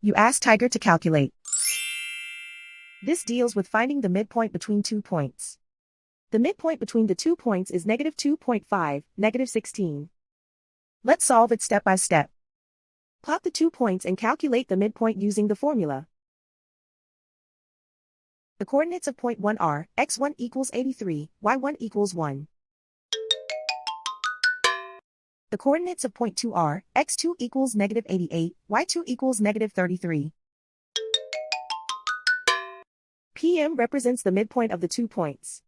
You ask Tiger to calculate. This deals with finding the midpoint between 2 points. The midpoint between the 2 points is -2.5, -16. Let's solve it step by step. Plot the 2 points and calculate the midpoint using the formula. The coordinates of point 1 are x1 equals 83, y1 equals 1. The coordinates of point 2 are x2 equals -88, y2 equals -33. PM represents the midpoint of the 2 points.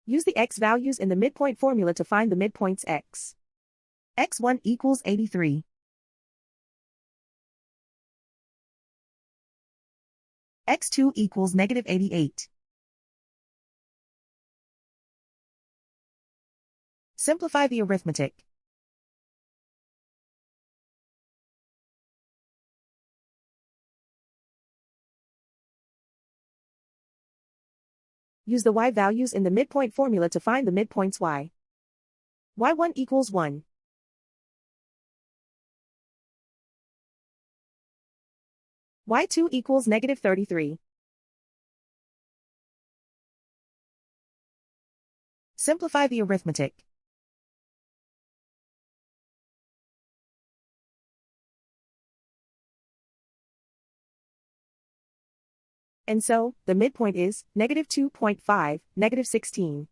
Use the x values in the midpoint formula to find the midpoints x. x1 equals 83. x2 equals -88. Simplify the arithmetic. Use the y values in the midpoint formula to find the midpoints y. y1 equals 1. y2 equals -33. Simplify the arithmetic. And so, the midpoint is -2.5, -16.